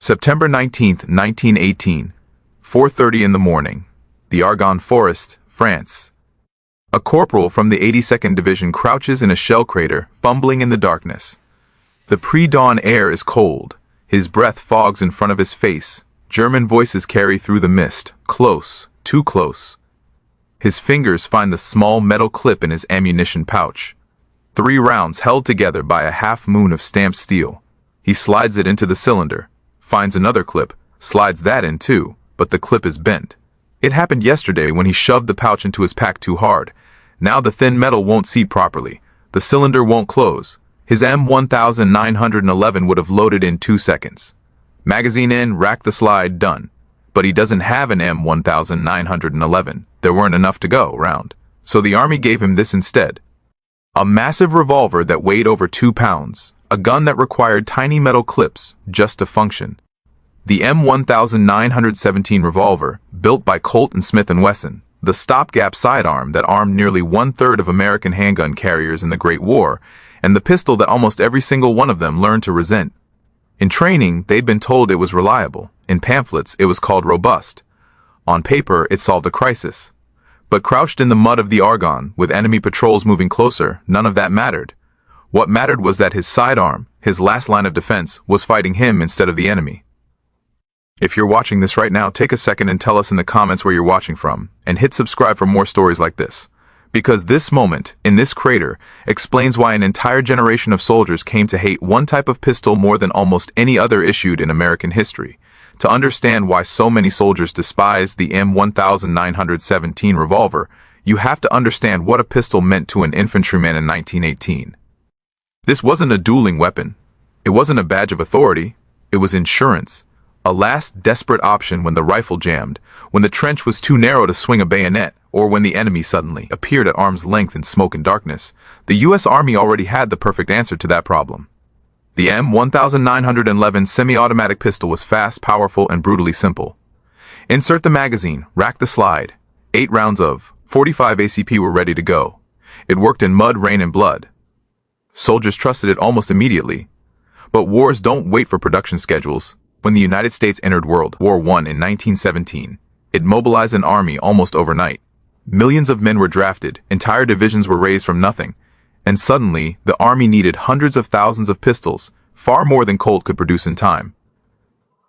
September 19th, 1918, 4:30 in the morning, the Argonne Forest, France. A corporal from the 82nd Division crouches in a shell crater, fumbling in the darkness. The pre-dawn air is cold. His breath fogs in front of his face. German voices carry through the mist, close, too close. His fingers find the small metal clip in his ammunition pouch. 3 rounds held together by a half moon of stamped steel. He slides it into the cylinder, finds another clip, slides that in too, but the clip is bent. It happened yesterday when he shoved the pouch into his pack too hard. Now the thin metal won't seat properly. The cylinder won't close. His M1911 would have loaded in 2 seconds. Magazine in, rack the slide, done. But he doesn't have an M1911. There weren't enough to go round. So the army gave him this instead. A massive revolver that weighed over 2 pounds. A gun that required tiny metal clips just to function. The M1917 revolver, built by Colt and Smith Wesson, the stopgap sidearm that armed nearly 1/3 of American handgun carriers in the Great War, and the pistol that almost every single one of them learned to resent. In training, they'd been told it was reliable. In pamphlets, it was called robust. On paper, it solved a crisis. But crouched in the mud of the Argonne, with enemy patrols moving closer, none of that mattered. What mattered was that his sidearm, his last line of defense, was fighting him instead of the enemy. If you're watching this right now, take a second and tell us in the comments where you're watching from, and hit subscribe for more stories like this. Because this moment, in this crater, explains why an entire generation of soldiers came to hate one type of pistol more than almost any other issued in American history. To understand why so many soldiers despised the M1917 revolver, you have to understand what a pistol meant to an infantryman in 1918. This wasn't a dueling weapon. It wasn't a badge of authority. It was insurance. A last desperate option when the rifle jammed, when the trench was too narrow to swing a bayonet, or when the enemy suddenly appeared at arm's length in smoke and darkness. The U.S. Army already had the perfect answer to that problem. The M1911 semi-automatic pistol was fast, powerful, and brutally simple. Insert the magazine, rack the slide. 8 rounds of .45 ACP were ready to go. It worked in mud, rain, and blood. Soldiers trusted it almost immediately. But wars don't wait for production schedules. When the United States entered World War I in 1917, it mobilized an army almost overnight. Millions of men were drafted, entire divisions were raised from nothing, and suddenly the army needed hundreds of thousands of pistols, far more than Colt could produce in time.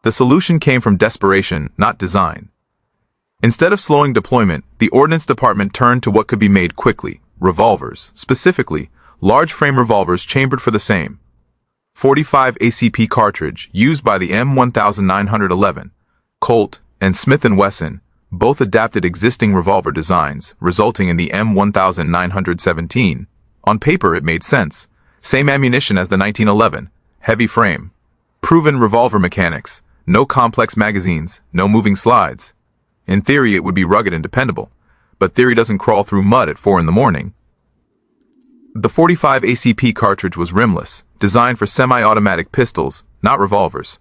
The solution came from desperation, not design. Instead of slowing deployment, the Ordnance Department turned to what could be made quickly: revolvers, specifically large frame revolvers chambered for the same .45 ACP cartridge used by the M1911. Colt and Smith Wesson both adapted existing revolver designs, resulting in the M1917. On paper, it made sense. Same ammunition as the 1911, heavy frame, proven revolver mechanics, no complex magazines, no moving slides. In theory, it would be rugged and dependable, but theory doesn't crawl through mud at 4 in the morning. The .45 ACP cartridge was rimless, designed for semi-automatic pistols, not revolvers.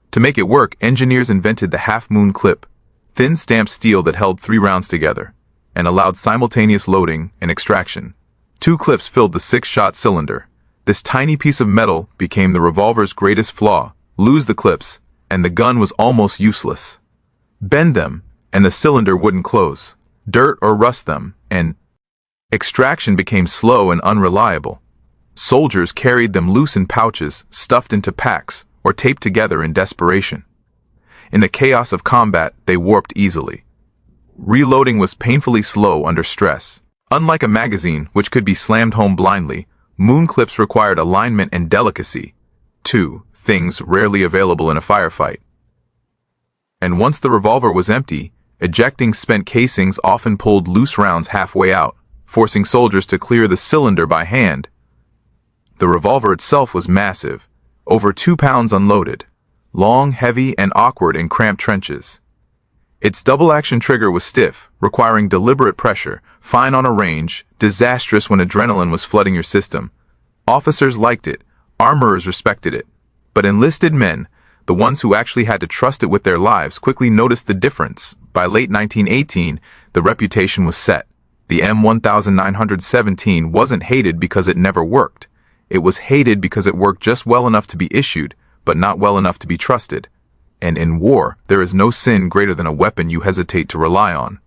To make it work, engineers invented the half-moon clip, thin stamped steel that held 3 rounds together, and allowed simultaneous loading and extraction. 2 clips filled the 6-shot cylinder. This tiny piece of metal became the revolver's greatest flaw. Lose the clips, and the gun was almost useless. Bend them, and the cylinder wouldn't close. Dirt or rust them, and extraction became slow and unreliable. Soldiers carried them loose in pouches, stuffed into packs, or taped together in desperation. In the chaos of combat, they warped easily. Reloading was painfully slow under stress. Unlike a magazine, which could be slammed home blindly, moon clips required alignment and delicacy, 2 things rarely available in a firefight. And once the revolver was empty, ejecting spent casings often pulled loose rounds halfway out, forcing soldiers to clear the cylinder by hand. The revolver itself was massive, over 2 pounds unloaded, long, heavy, and awkward in cramped trenches. Its double-action trigger was stiff, requiring deliberate pressure, fine on a range, disastrous when adrenaline was flooding your system. Officers liked it, armorers respected it, but enlisted men, the ones who actually had to trust it with their lives, quickly noticed the difference. By late 1918, the reputation was set. The M1917 wasn't hated because it never worked. It was hated because it worked just well enough to be issued, but not well enough to be trusted. and in war, there is no sin greater than a weapon you hesitate to rely on.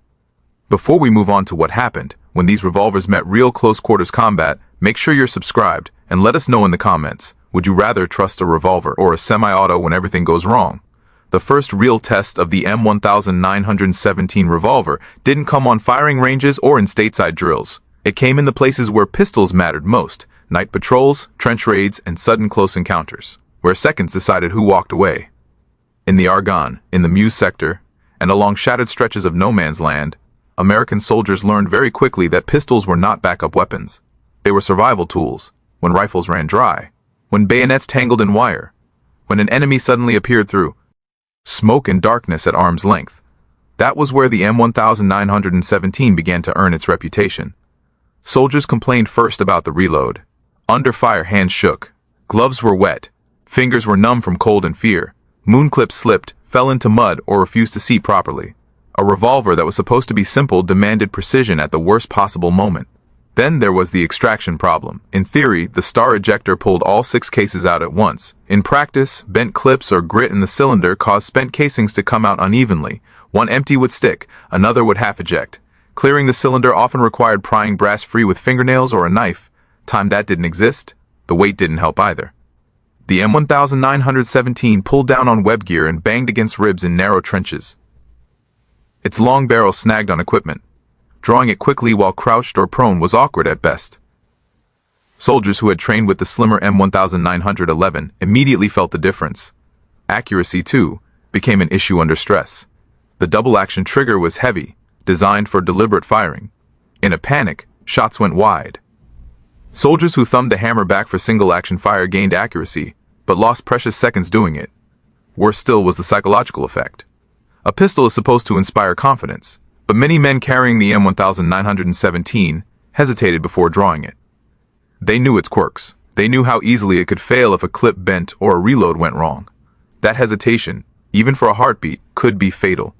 Before we move on to what happened, when these revolvers met real close-quarters combat, make sure you're subscribed, and let us know in the comments, would you rather trust a revolver or a semi-auto when everything goes wrong? The first real test of the M1917 revolver didn't come on firing ranges or in stateside drills. It came in the places where pistols mattered most: night patrols, trench raids, and sudden close encounters, where seconds decided who walked away. In the Argonne, in the Meuse sector, and along shattered stretches of no man's land, American soldiers learned very quickly that pistols were not backup weapons. They were survival tools, when rifles ran dry, when bayonets tangled in wire, when an enemy suddenly appeared through smoke and darkness at arm's length. That was where the M1917 began to earn its reputation. Soldiers complained first about the reload. Under fire, hands shook, gloves were wet, fingers were numb from cold and fear. Moon clips slipped, fell into mud, or refused to see properly. A revolver that was supposed to be simple demanded precision at the worst possible moment. Then there was the extraction problem. In theory, the star ejector pulled all 6 cases out at once. In practice, bent clips or grit in the cylinder caused spent casings to come out unevenly. One empty would stick, another would half eject. Clearing the cylinder often required prying brass free with fingernails or a knife. Time that didn't exist, the weight didn't help either. The M1917 pulled down on web gear and banged against ribs in narrow trenches. Its long barrel snagged on equipment. Drawing it quickly while crouched or prone was awkward at best. Soldiers who had trained with the slimmer M1911 immediately felt the difference. Accuracy, too, became an issue under stress. The double-action trigger was heavy, designed for deliberate firing. In a panic, shots went wide. Soldiers who thumbed the hammer back for single-action fire gained accuracy, but lost precious seconds doing it. Worse still was the psychological effect. A pistol is supposed to inspire confidence, but many men carrying the M1917 hesitated before drawing it. They knew its quirks. They knew how easily it could fail if a clip bent or a reload went wrong. That hesitation, even for a heartbeat, could be fatal.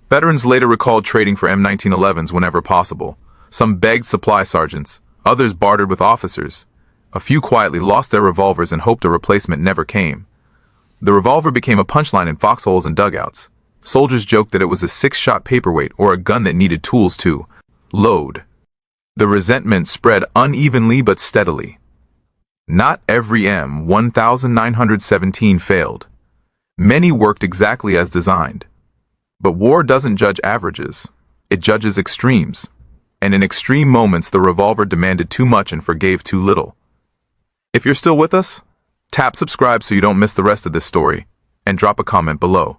Veterans later recalled trading for M1911s whenever possible. Some begged supply sergeants, others bartered with officers. A few quietly lost their revolvers and hoped a replacement never came. The revolver became a punchline in foxholes and dugouts. Soldiers joked that it was a 6-shot paperweight or a gun that needed tools to load. The resentment spread unevenly but steadily. Not every M1917 failed. Many worked exactly as designed. But war doesn't judge averages. It judges extremes. And in extreme moments, the revolver demanded too much and forgave too little. If you're still with us, tap subscribe so you don't miss the rest of this story, and drop a comment below.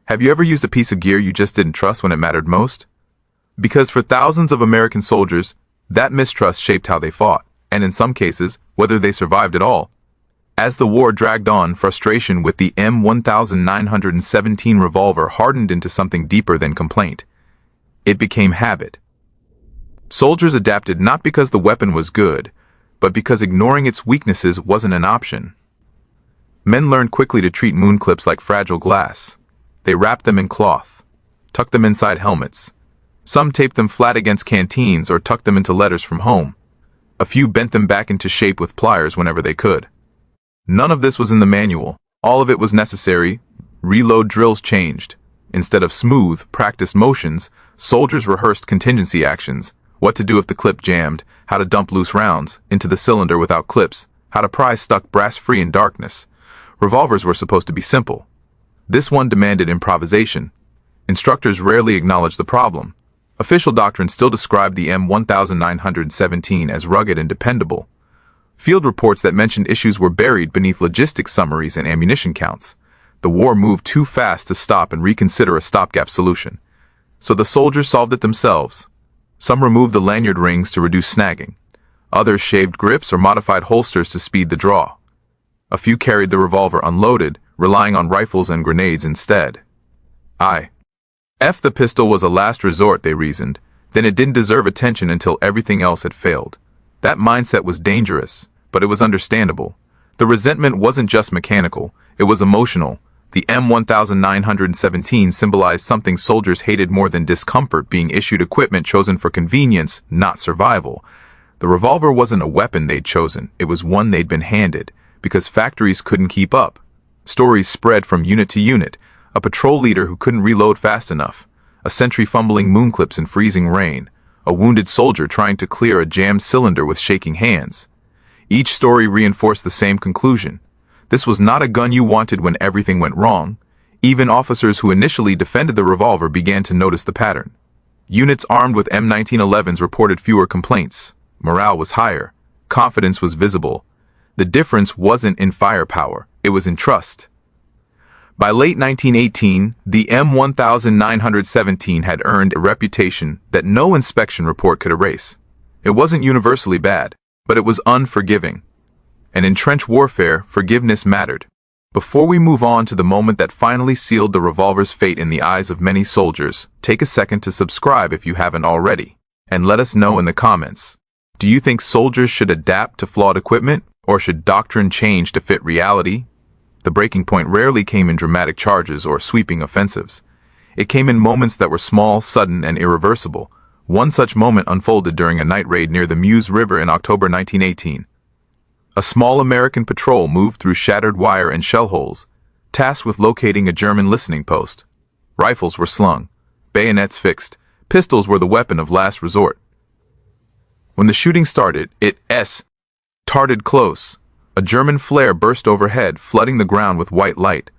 Have you ever used a piece of gear you just didn't trust when it mattered most? Because for thousands of American soldiers, that mistrust shaped how they fought, and in some cases, whether they survived at all. As the war dragged on, frustration with the M1917 revolver hardened into something deeper than complaint. It became habit. Soldiers adapted not because the weapon was good, but because ignoring its weaknesses wasn't an option. Men learned quickly to treat moon clips like fragile glass. They wrapped them in cloth, tucked them inside helmets. Some taped them flat against canteens or tucked them into letters from home. A few bent them back into shape with pliers whenever they could. None of this was in the manual. All of it was necessary. Reload drills changed. Instead of smooth, practiced motions, soldiers rehearsed contingency actions. What to do if the clip jammed, how to dump loose rounds into the cylinder without clips, how to pry stuck brass free in darkness. Revolvers were supposed to be simple. This one demanded improvisation. Instructors rarely acknowledged the problem. Official doctrine still described the M1917 as rugged and dependable. Field reports that mentioned issues were buried beneath logistics summaries and ammunition counts. The war moved too fast to stop and reconsider a stopgap solution. So the soldiers solved it themselves. Some removed the lanyard rings to reduce snagging. Others shaved grips or modified holsters to speed the draw. A few carried the revolver unloaded, relying on rifles and grenades instead. The pistol was a last resort, they reasoned. Then it didn't deserve attention until everything else had failed. That mindset was dangerous, but it was understandable. The resentment wasn't just mechanical, it was emotional. The M1917 symbolized something soldiers hated more than discomfort: being issued equipment chosen for convenience, not survival. The revolver wasn't a weapon they'd chosen, it was one they'd been handed, because factories couldn't keep up. Stories spread from unit to unit: a patrol leader who couldn't reload fast enough, a sentry fumbling moon clips in freezing rain, a wounded soldier trying to clear a jammed cylinder with shaking hands. Each story reinforced the same conclusion: this was not a gun you wanted when everything went wrong. Even officers who initially defended the revolver began to notice the pattern. Units armed with M1911s reported fewer complaints. Morale was higher. Confidence was visible. The difference wasn't in firepower, it was in trust. By late 1918, the M1917 had earned a reputation that no inspection report could erase. It wasn't universally bad, but it was unforgiving. And in trench warfare, forgiveness mattered. Before we move on to the moment that finally sealed the revolver's fate in the eyes of many soldiers, take a second to subscribe if you haven't already, and let us know in the comments. Do you think soldiers should adapt to flawed equipment, or should doctrine change to fit reality? The breaking point rarely came in dramatic charges or sweeping offensives. It came in moments that were small, sudden, and irreversible. One such moment unfolded during a night raid near the Meuse River in October 1918. A small American patrol moved through shattered wire and shell holes, tasked with locating a German listening post. Rifles were slung, bayonets fixed, pistols were the weapon of last resort. When the shooting started, it darted close. A German flare burst overhead, flooding the ground with white light.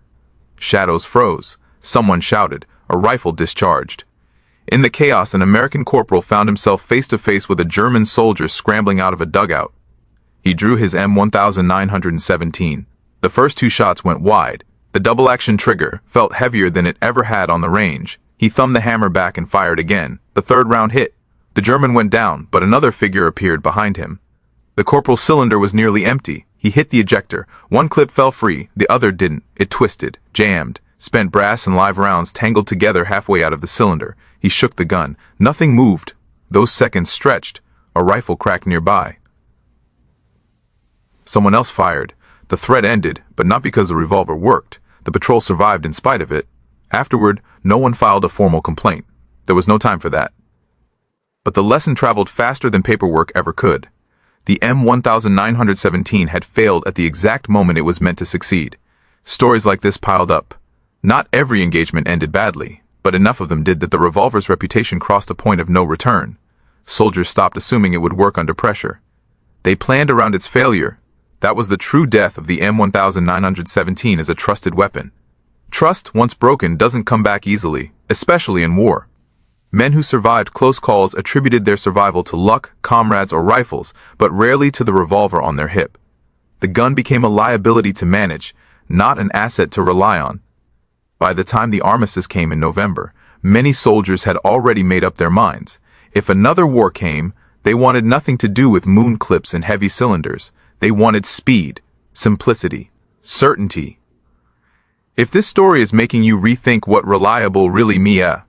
Shadows froze. Someone shouted. A rifle discharged. In the chaos, an American corporal found himself face to face with a German soldier scrambling out of a dugout. He drew his M1917. The first two shots went wide. The double-action trigger felt heavier than it ever had on the range. He thumbed the hammer back and fired again. The third round hit. The German went down, but another figure appeared behind him. The corporal's cylinder was nearly empty. He hit the ejector. One clip fell free, the other didn't. It twisted, jammed. Spent brass and live rounds tangled together halfway out of the cylinder. He shook the gun. Nothing moved. Those seconds stretched. A rifle cracked nearby. Someone else fired. The threat ended, but not because the revolver worked. The patrol survived in spite of it. Afterward, no one filed a formal complaint. There was no time for that. But the lesson traveled faster than paperwork ever could. The M1917 had failed at the exact moment it was meant to succeed. Stories like this piled up. Not every engagement ended badly, but enough of them did that the revolver's reputation crossed a point of no return. Soldiers stopped assuming it would work under pressure. They planned around its failure. That was the true death of the M1917 as a trusted weapon. Trust, once broken, doesn't come back easily, especially in war. Men who survived close calls attributed their survival to luck, comrades, or rifles, but rarely to the revolver on their hip. The gun became a liability to manage, not an asset to rely on. By the time the armistice came in November, many soldiers had already made up their minds. If another war came, they wanted nothing to do with moon clips and heavy cylinders. They wanted speed, simplicity, certainty. If this story is making you rethink what reliable really means,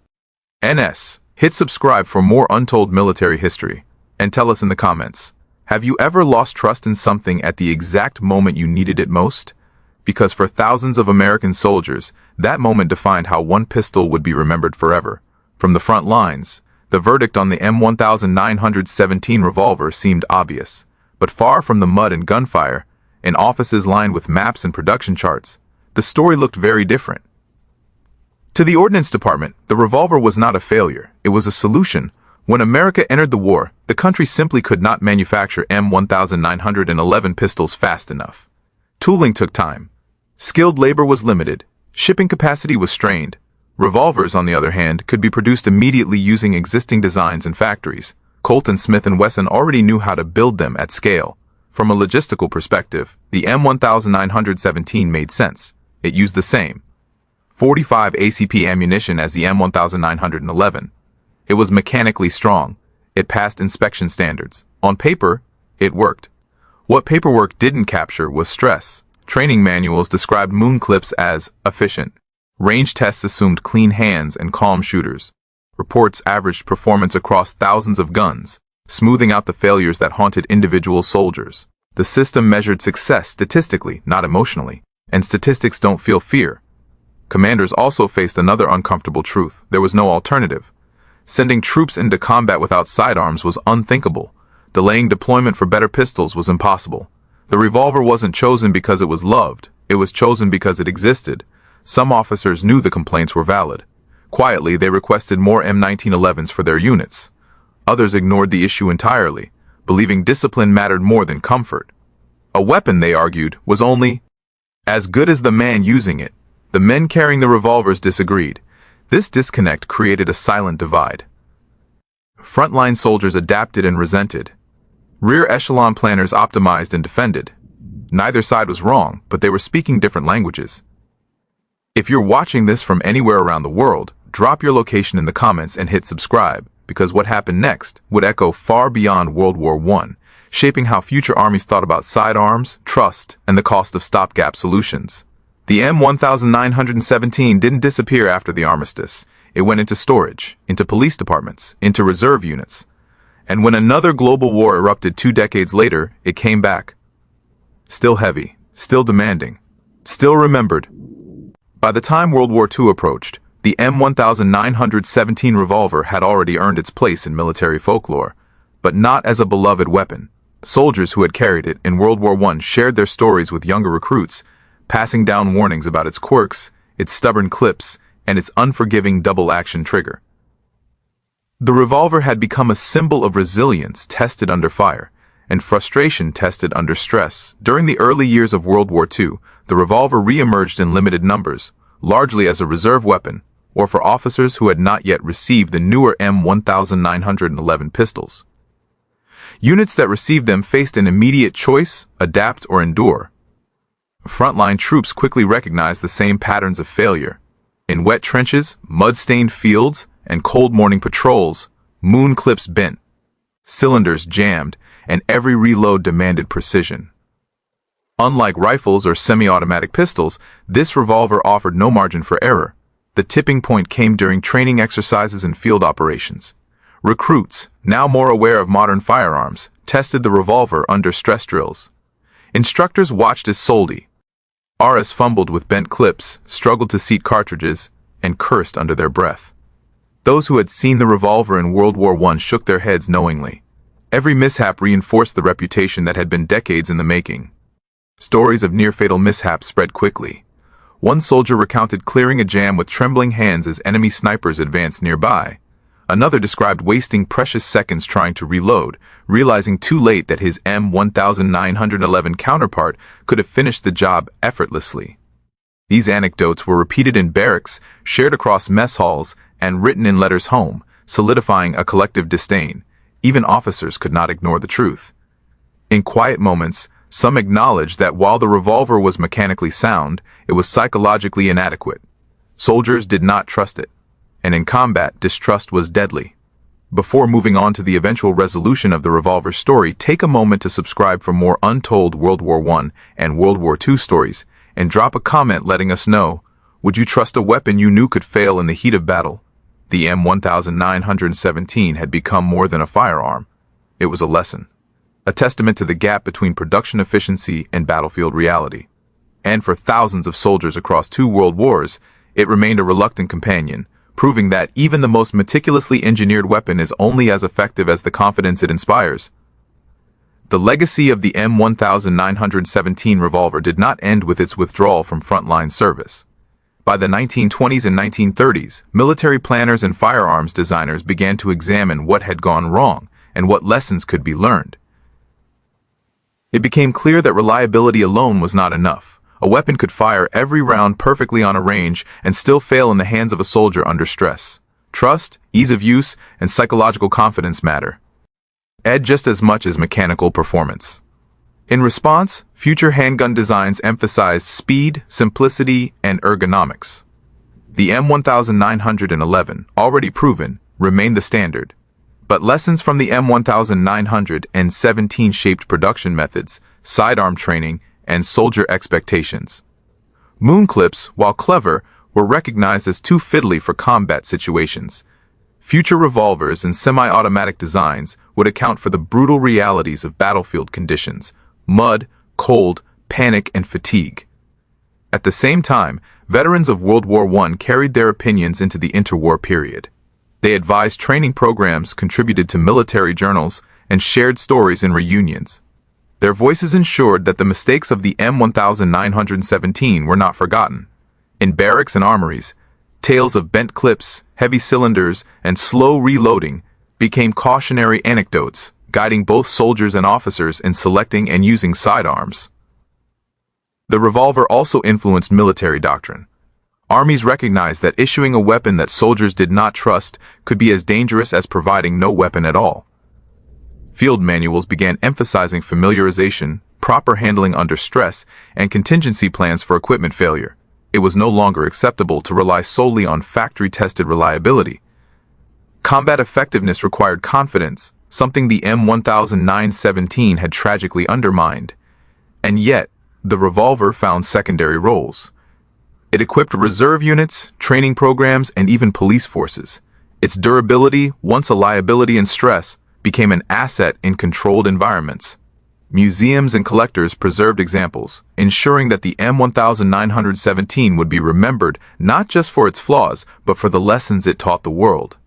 hit subscribe for more untold military history, and tell us in the comments, have you ever lost trust in something at the exact moment you needed it most? Because for thousands of American soldiers, that moment defined how one pistol would be remembered forever. From the front lines, the verdict on the M1917 revolver seemed obvious. But far from the mud and gunfire, in offices lined with maps and production charts, the story looked very different. To the Ordnance Department, the revolver was not a failure, it was a solution. When America entered the war, the country simply could not manufacture M1911 pistols fast enough. Tooling took time. Skilled labor was limited. Shipping capacity was strained. Revolvers, on the other hand, could be produced immediately using existing designs in factories. Colt and Smith Wesson already knew how to build them at scale. From a logistical perspective, the M1917 made sense. It used the same 45 ACP ammunition as the M1911. It was mechanically strong. It passed inspection standards. On paper, it worked. What paperwork didn't capture was stress. Training manuals described moon clips as efficient. Range tests assumed clean hands and calm shooters. Reports averaged performance across thousands of guns, smoothing out the failures that haunted individual soldiers. The system measured success statistically, not emotionally, and statistics don't feel fear. Commanders also faced another uncomfortable truth: there was no alternative. Sending troops into combat without sidearms was unthinkable. Delaying deployment for better pistols was impossible. The revolver wasn't chosen because it was loved, It was chosen because it existed. Some officers knew the complaints were valid. Quietly, they requested more M1911s for their units. Others ignored the issue entirely, believing discipline mattered more than comfort. A weapon, they argued, was only as good as the man using it. The men carrying the revolvers disagreed. This disconnect created a silent divide. Frontline soldiers adapted and resented. Rear echelon planners optimized and defended. Neither side was wrong, but they were speaking different languages. If you're watching this from anywhere around the world, drop your location in the comments and hit subscribe, because what happened next would echo far beyond World War I, shaping how future armies thought about sidearms, trust, and the cost of stopgap solutions. The M1917 didn't disappear after the armistice. It went into storage, into police departments, into reserve units. And when another global war erupted 2 decades later, it came back. Still heavy, still demanding, still remembered. By the time World War II approached, the M1917 revolver had already earned its place in military folklore, but not as a beloved weapon. Soldiers who had carried it in World War I shared their stories with younger recruits, passing down warnings about its quirks, its stubborn clips, and its unforgiving double-action trigger. The revolver had become a symbol of resilience tested under fire, and frustration tested under stress. During the early years of World War II, the revolver re-emerged in limited numbers, largely as a reserve weapon, or for officers who had not yet received the newer M1911 pistols. Units that received them faced an immediate choice: adapt or endure. Frontline troops quickly recognized the same patterns of failure. In wet trenches, mud-stained fields, and cold morning patrols, moon clips bent, cylinders jammed, and every reload demanded precision. Unlike rifles or semi-automatic pistols, this revolver offered no margin for error. The tipping point came during training exercises and field operations. Recruits, now more aware of modern firearms, tested the revolver under stress drills. Instructors watched as soldiers fumbled with bent clips, struggled to seat cartridges, and cursed under their breath. Those who had seen the revolver in World War I shook their heads knowingly. Every mishap reinforced the reputation that had been decades in the making. Stories of near-fatal mishaps spread quickly. One soldier recounted clearing a jam with trembling hands as enemy snipers advanced nearby. Another described wasting precious seconds trying to reload, realizing too late that his M1911 counterpart could have finished the job effortlessly. These anecdotes were repeated in barracks, shared across mess halls, and written in letters home, solidifying a collective disdain. Even officers could not ignore the truth. In quiet moments, some acknowledged that while the revolver was mechanically sound, it was psychologically inadequate. Soldiers did not trust it, and in combat, distrust was deadly. Before moving on to the eventual resolution of the revolver story, take a moment to subscribe for more Untold World War I and World War II stories, and drop a comment letting us know, would you trust a weapon you knew could fail in the heat of battle? The M1917 had become more than a firearm. It was a lesson, a testament to the gap between production efficiency and battlefield reality. And for thousands of soldiers across 2 world wars, it remained a reluctant companion, proving that even the most meticulously engineered weapon is only as effective as the confidence it inspires. The legacy of the M1917 revolver did not end with its withdrawal from frontline service. By the 1920s and 1930s, military planners and firearms designers began to examine what had gone wrong and what lessons could be learned. It became clear that reliability alone was not enough. A weapon could fire every round perfectly on a range and still fail in the hands of a soldier under stress. Trust, ease of use, and psychological confidence matter just as much as mechanical performance. In response, future handgun designs emphasized speed, simplicity, and ergonomics. The M1911, already proven, remained the standard. But lessons from the M1917 shaped production methods, sidearm training, and soldier expectations. Moon clips, while clever, were recognized as too fiddly for combat situations. Future revolvers and semi-automatic designs would account for the brutal realities of battlefield conditions: mud, cold, panic, and fatigue. At the same time, veterans of World War I carried their opinions into the interwar period. They advised training programs, contributed to military journals, and shared stories in reunions. Their voices ensured that the mistakes of the M1917 were not forgotten. In barracks and armories, tales of bent clips, heavy cylinders, and slow reloading became cautionary anecdotes, guiding both soldiers and officers in selecting and using sidearms. The revolver also influenced military doctrine. Armies recognized that issuing a weapon that soldiers did not trust could be as dangerous as providing no weapon at all. Field manuals began emphasizing familiarization, proper handling under stress, and contingency plans for equipment failure. It was no longer acceptable to rely solely on factory-tested reliability. Combat effectiveness required confidence, something the M1917 had tragically undermined. And yet, the revolver found secondary roles. It equipped reserve units, training programs, and even police forces. Its durability, once a liability in stress, became an asset in controlled environments. Museums and collectors preserved examples, ensuring that the M1917 would be remembered not just for its flaws, but for the lessons it taught the world.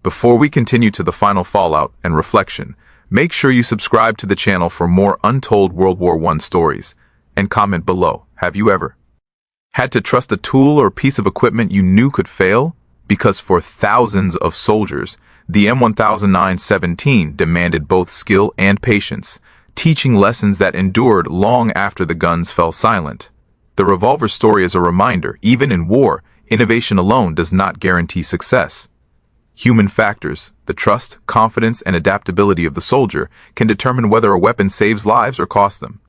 Before we continue to the final fallout and reflection, make sure you subscribe to the channel for more untold World War I stories, and comment below, have you ever had to trust a tool or piece of equipment you knew could fail? Because for thousands of soldiers, the M1917 demanded both skill and patience, teaching lessons that endured long after the guns fell silent. The revolver story is a reminder, even in war, innovation alone does not guarantee success. Human factors, the trust, confidence, and adaptability of the soldier, can determine whether a weapon saves lives or costs them.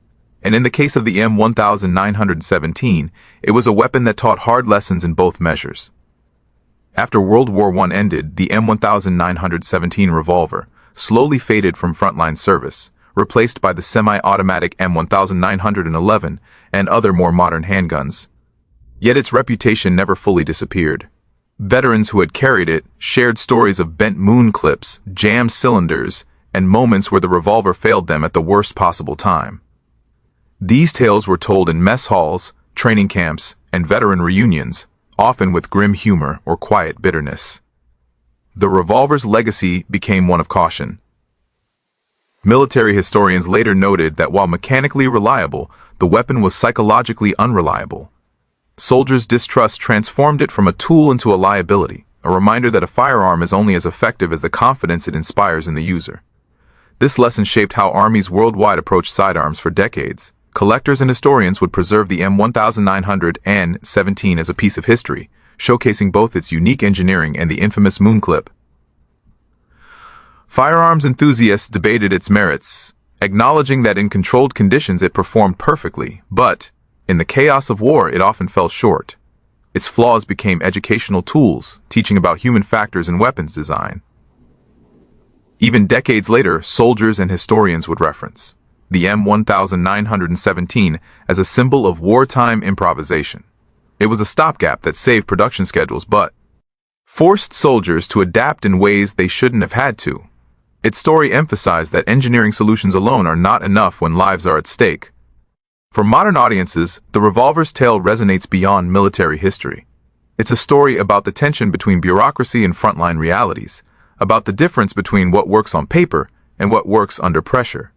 And in the case of the M1917, it was a weapon that taught hard lessons in both measures. After World War I ended, the M1917 revolver slowly faded from frontline service, replaced by the semi-automatic M1911 and other more modern handguns. Yet its reputation never fully disappeared. Veterans who had carried it shared stories of bent moon clips, jammed cylinders, and moments where the revolver failed them at the worst possible time. These tales were told in mess halls, training camps, and veteran reunions, often with grim humor or quiet bitterness. The revolver's legacy became one of caution. Military historians later noted that while mechanically reliable, the weapon was psychologically unreliable. Soldiers' distrust transformed it from a tool into a liability, a reminder that a firearm is only as effective as the confidence it inspires in the user. This lesson shaped how armies worldwide approached sidearms for decades. Collectors and historians would preserve the M1917 as a piece of history, showcasing both its unique engineering and the infamous moon clip. Firearms enthusiasts debated its merits, acknowledging that in controlled conditions it performed perfectly, but in the chaos of war it often fell short. Its flaws became educational tools, teaching about human factors in weapons design. Even decades later, soldiers and historians would reference the M1917 as a symbol of wartime improvisation. It was a stopgap that saved production schedules but forced soldiers to adapt in ways they shouldn't have had to. Its story emphasized that engineering solutions alone are not enough when lives are at stake. For modern audiences, the revolver's tale resonates beyond military history. It's a story about the tension between bureaucracy and frontline realities, about the difference between what works on paper and what works under pressure.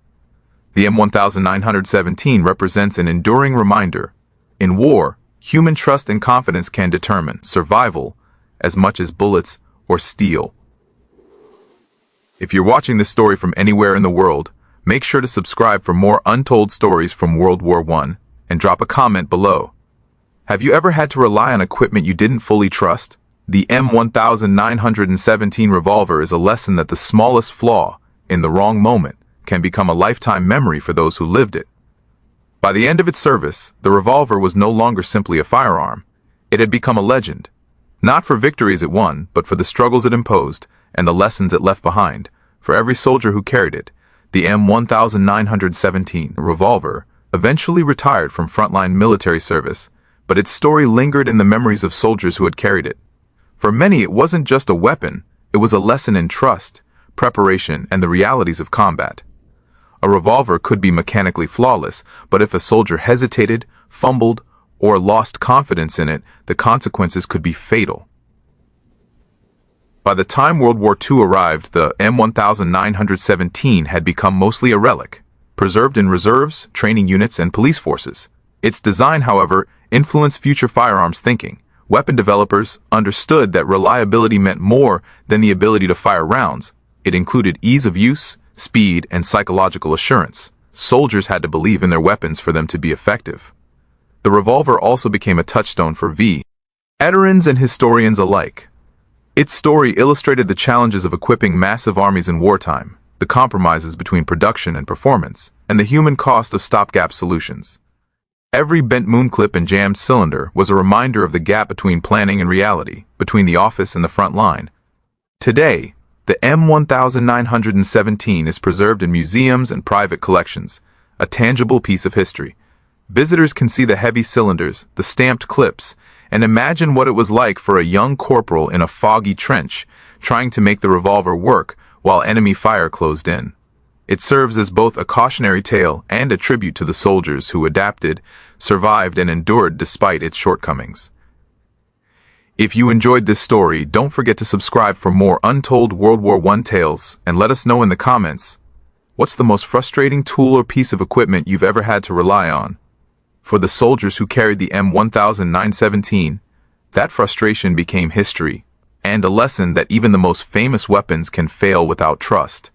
The M1917 represents an enduring reminder. In war, human trust and confidence can determine survival as much as bullets or steel. If you're watching this story from anywhere in the world, make sure to subscribe for more untold stories from World War I and drop a comment below. Have you ever had to rely on equipment you didn't fully trust? The M1917 revolver is a lesson that the smallest flaw, in the wrong moment, can become a lifetime memory for those who lived it. By the end of its service, the revolver was no longer simply a firearm. It had become a legend, not for victories it won, but for the struggles it imposed and the lessons it left behind. For every soldier who carried it, the M1917 revolver eventually retired from frontline military service, but its story lingered in the memories of soldiers who had carried it. For many, it wasn't just a weapon, it was a lesson in trust, preparation, and the realities of combat. A revolver could be mechanically flawless, but if a soldier hesitated, fumbled, or lost confidence in it, the consequences could be fatal. By the time World War II arrived, the M1917 had become mostly a relic, preserved in reserves, training units, and police forces. Its design, however, influenced future firearms thinking. Weapon developers understood that reliability meant more than the ability to fire rounds. It included ease of use, speed, and psychological assurance. Soldiers had to believe in their weapons for them to be effective. The revolver also became a touchstone for veterans and historians alike. Its story illustrated the challenges of equipping massive armies in wartime, the compromises between production and performance, and the human cost of stopgap solutions. Every bent moon clip and jammed cylinder was a reminder of the gap between planning and reality, between the office and the front line. Today, the M1917 is preserved in museums and private collections, a tangible piece of history. Visitors can see the heavy cylinders, the stamped clips, and imagine what it was like for a young corporal in a foggy trench, trying to make the revolver work while enemy fire closed in. It serves as both a cautionary tale and a tribute to the soldiers who adapted, survived, and endured despite its shortcomings. If you enjoyed this story, don't forget to subscribe for more untold World War I tales, and let us know in the comments, what's the most frustrating tool or piece of equipment you've ever had to rely on? For the soldiers who carried the M1917, that frustration became history, and a lesson that even the most famous weapons can fail without trust.